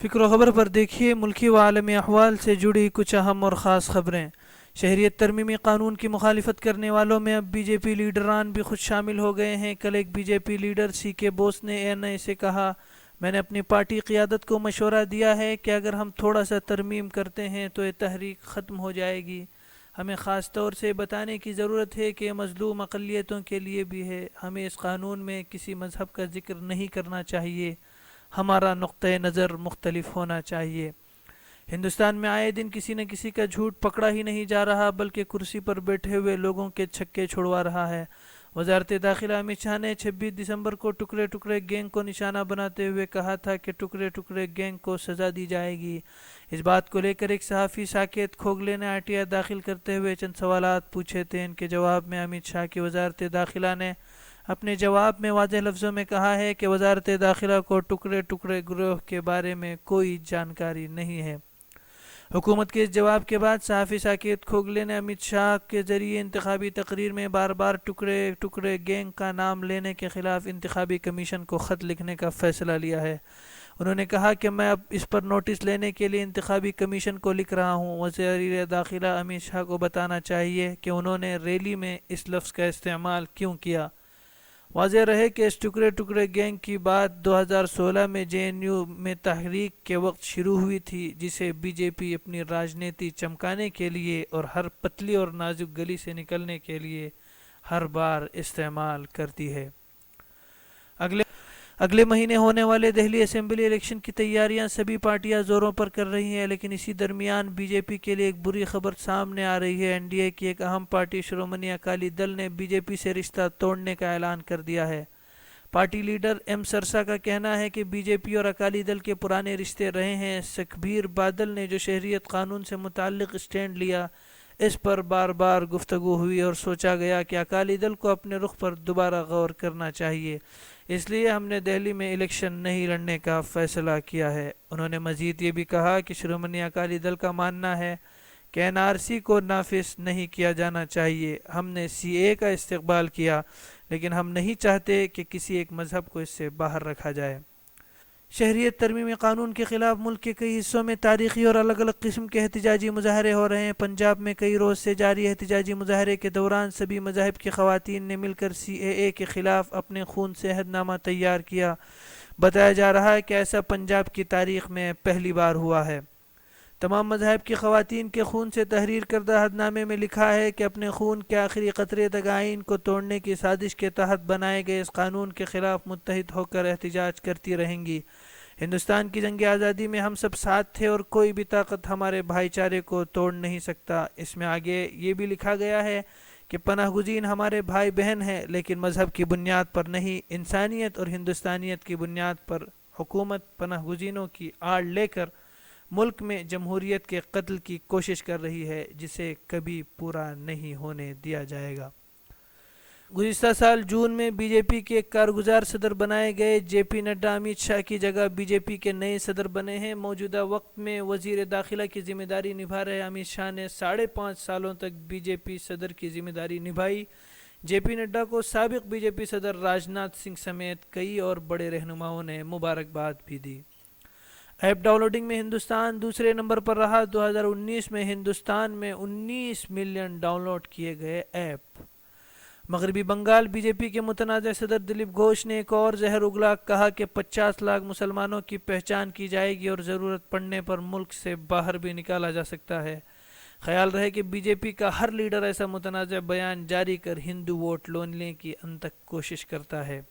فکر و خبر پر دیکھیے ملکی و عالمی احوال سے جڑی کچھ اہم اور خاص خبریں۔ شہریت ترمیمی قانون کی مخالفت کرنے والوں میں اب بی جے پی لیڈران بھی خود شامل ہو گئے ہیں۔ کل ایک بی جے پی لیڈر سی کے بوس نے اے این آئی سے کہا، میں نے اپنی پارٹی قیادت کو مشورہ دیا ہے کہ اگر ہم تھوڑا سا ترمیم کرتے ہیں تو یہ تحریک ختم ہو جائے گی۔ ہمیں خاص طور سے بتانے کی ضرورت ہے کہ یہ مظلوم اقلیتوں کے لیے بھی ہے۔ ہمیں اس قانون میں کسی مذہب کا ذکر نہیں کرنا چاہیے، ہمارا نقطہ نظر مختلف ہونا چاہیے۔ ہندوستان میں آئے دن کسی نہ کسی کا جھوٹ پکڑا ہی نہیں جا رہا بلکہ کرسی پر بیٹھے ہوئے لوگوں کے چھکے چھڑوا رہا ہے۔ وزارت داخلہ امت شاہ نے 26 دسمبر کو ٹکڑے ٹکڑے گینگ کو نشانہ بناتے ہوئے کہا تھا کہ ٹکڑے ٹکڑے گینگ کو سزا دی جائے گی۔ اس بات کو لے کر ایک صحافی ساکیت کھوگلے نے RTI داخل کرتے ہوئے چند سوالات پوچھے تھے۔ ان کے جواب میں امت شاہ کی وزارت داخلہ نے اپنے جواب میں واضح لفظوں میں کہا ہے کہ وزارت داخلہ کو ٹکڑے ٹکڑے گروہ کے بارے میں کوئی جانکاری نہیں ہے۔ حکومت کے اس جواب کے بعد صحافی ساکیت کھوگلے نے امت شاہ کے ذریعے انتخابی تقریر میں بار بار ٹکڑے ٹکڑے گینگ کا نام لینے کے خلاف انتخابی کمیشن کو خط لکھنے کا فیصلہ لیا ہے۔ انہوں نے کہا کہ میں اب اس پر نوٹس لینے کے لیے انتخابی کمیشن کو لکھ رہا ہوں۔ وزیر داخلہ امت شاہ کو بتانا چاہیے کہ انہوں نے ریلی میں اس لفظ کا استعمال کیوں کیا۔ واضح رہے کہ اس ٹکڑے ٹکڑے گینگ کی بات 2016 میں JNU میں تحریک کے وقت شروع ہوئی تھی، جسے بی جے پی اپنی راجنیتی چمکانے کے لیے اور ہر پتلی اور نازک گلی سے نکلنے کے لیے ہر بار استعمال کرتی ہے۔ اگلے مہینے ہونے والے دہلی اسمبلی الیکشن کی تیاریاں سبھی پارٹیاں زوروں پر کر رہی ہیں، لیکن اسی درمیان بی جے پی کے لیے ایک بری خبر سامنے آ رہی ہے۔ NDA کی ایک اہم پارٹی شرومنی اکالی دل نے بی جے پی سے رشتہ توڑنے کا اعلان کر دیا ہے۔ پارٹی لیڈر ایم سرسا کا کہنا ہے کہ بی جے پی اور اکالی دل کے پرانے رشتے رہے ہیں۔ سکھبیر بادل نے جو شہریت قانون سے متعلق اسٹینڈ لیا، اس پر بار بار گفتگو ہوئی اور سوچا گیا کہ اکالی دل کو اپنے رخ پر دوبارہ غور کرنا چاہیے، اس لیے ہم نے دہلی میں الیکشن نہیں لڑنے کا فیصلہ کیا ہے۔ انہوں نے مزید یہ بھی کہا کہ شرومنی اکالی دل کا ماننا ہے کہ NRC کو نافذ نہیں کیا جانا چاہیے۔ ہم نے CA کا استقبال کیا، لیکن ہم نہیں چاہتے کہ کسی ایک مذہب کو اس سے باہر رکھا جائے۔ شہریت ترمیمی قانون کے خلاف ملک کے کئی حصوں میں تاریخی اور الگ الگ قسم کے احتجاجی مظاہرے ہو رہے ہیں۔ پنجاب میں کئی روز سے جاری احتجاجی مظاہرے کے دوران سبھی مذاہب کی خواتین نے مل کر CAA کے خلاف اپنے خون سے عہد نامہ تیار کیا۔ بتایا جا رہا ہے کہ ایسا پنجاب کی تاریخ میں پہلی بار ہوا ہے۔ تمام مذاہب کی خواتین کے خون سے تحریر کردہ عہد نامے میں لکھا ہے کہ اپنے خون کے آخری قطرے تک آئین کو توڑنے کی سازش کے تحت بنائے گئے اس قانون کے خلاف متحد ہو کر احتجاج کرتی رہیں گی۔ ہندوستان کی جنگ آزادی میں ہم سب ساتھ تھے اور کوئی بھی طاقت ہمارے بھائی چارے کو توڑ نہیں سکتا۔ اس میں آگے یہ بھی لکھا گیا ہے کہ پناہ گزین ہمارے بھائی بہن ہیں، لیکن مذہب کی بنیاد پر نہیں، انسانیت اور ہندوستانیت کی بنیاد پر۔ حکومت پناہ گزینوں کی آڑ لے کر ملک میں جمہوریت کے قتل کی کوشش کر رہی ہے، جسے کبھی پورا نہیں ہونے دیا جائے گا۔ گزشتہ سال جون میں بی جے پی کے ایک کارگزار صدر بنائے گئے JP نڈا امت شاہ کی جگہ بی جے پی کے نئے صدر بنے ہیں۔ موجودہ وقت میں وزیر داخلہ کی ذمہ داری نبھا رہے امت شاہ نے 5.5 سالوں تک بی جے پی صدر کی ذمہ داری نبھائی۔ JP نڈا کو سابق بی جے پی صدر راجناتھ سنگھ سمیت کئی اور بڑے رہنماؤں نے مبارکباد بھی دی۔ ایپ ڈاؤن لوڈنگ میں ہندوستان دوسرے نمبر پر رہا۔ 2019 میں ہندوستان میں 19 ملین ڈاؤن لوڈ کیے گئے ایپ۔ مغربی بنگال بی جے پی کے متنازع صدر دلیپ گھوش نے ایک اور زہر اگلا، کہا کہ 50 لاکھ مسلمانوں کی پہچان کی جائے گی اور ضرورت پڑنے پر ملک سے باہر بھی نکالا جا سکتا ہے۔ خیال رہے کہ بی جے پی کا ہر لیڈر ایسا متنازع بیان جاری کر ہندو ووٹ لینے کی انتھک کوشش کرتا ہے۔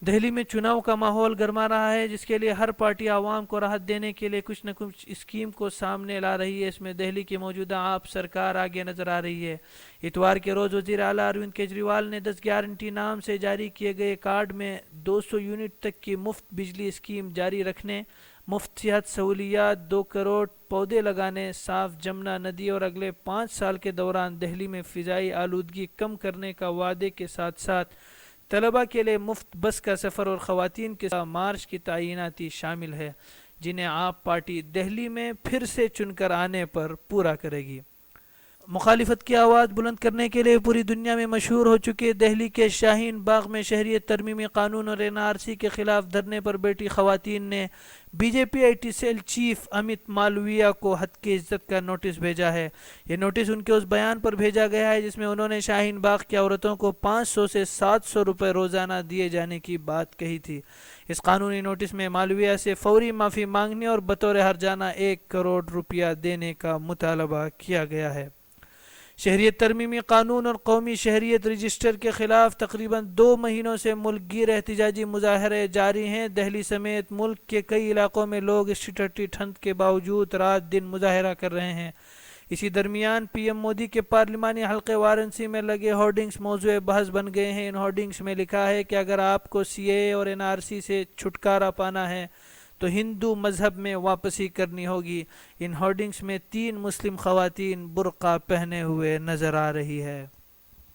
دہلی میں چناؤ کا ماحول گرما رہا ہے، جس کے لیے ہر پارٹی عوام کو راحت دینے کے لیے کچھ نہ کچھ اسکیم کو سامنے لا رہی ہے۔ اس میں دہلی کی موجودہ آپ سرکار آگے نظر آ رہی ہے۔ اتوار کے روز وزیر اعلیٰ اروند کیجریوال نے 10 گارنٹی نام سے جاری کیے گئے کارڈ میں 200 یونٹ تک کی مفت بجلی اسکیم جاری رکھنے، مفت صحت سہولیات، 2 کروڑ پودے لگانے، صاف جمنا ندی اور اگلے 5 سال کے دوران دہلی میں فضائی آلودگی کم کرنے کا وعدے کے ساتھ ساتھ طلبہ کے لیے مفت بس کا سفر اور خواتین کے مارچ کی تعیناتی شامل ہے، جنہیں آپ پارٹی دہلی میں پھر سے چن کر آنے پر پورا کرے گی۔ مخالفت کی آواز بلند کرنے کے لیے پوری دنیا میں مشہور ہو چکے دہلی کے شاہین باغ میں شہریت ترمیمی قانون اور این آر سی کے خلاف دھرنے پر بیٹھی خواتین نے B J P I T cell chief Amit Malviya کو حد کی عزت کا نوٹس بھیجا ہے۔ یہ نوٹس ان کے اس بیان پر بھیجا گیا ہے جس میں انہوں نے شاہین باغ کی عورتوں کو 500 سے 700 روپے روزانہ دیے جانے کی بات کہی تھی۔ اس قانونی نوٹس میں مالویا سے فوری معافی مانگنے اور بطور ہرجانہ 1 کروڑ روپیہ دینے کا مطالبہ کیا گیا ہے۔ شہریت ترمیمی قانون اور قومی شہریت رجسٹر کے خلاف تقریباً 2 مہینوں سے ملک گیر احتجاجی مظاہرے جاری ہیں۔ دہلی سمیت ملک کے کئی علاقوں میں لوگ اس شدید ٹھنڈ کے باوجود رات دن مظاہرہ کر رہے ہیں۔ اسی درمیان پی ایم مودی کے پارلیمانی حلقے وارانسی میں لگے ہورڈنگز موضوع بحث بن گئے ہیں۔ ان ہورڈنگز میں لکھا ہے کہ اگر آپ کو سی اے اور این آر سی سے چھٹکارا پانا ہے تو ہندو مذہب میں واپسی کرنی ہوگی۔ ان ہورڈنگز میں 3 مسلم خواتین برقع پہنے ہوئے نظر آ رہی ہے۔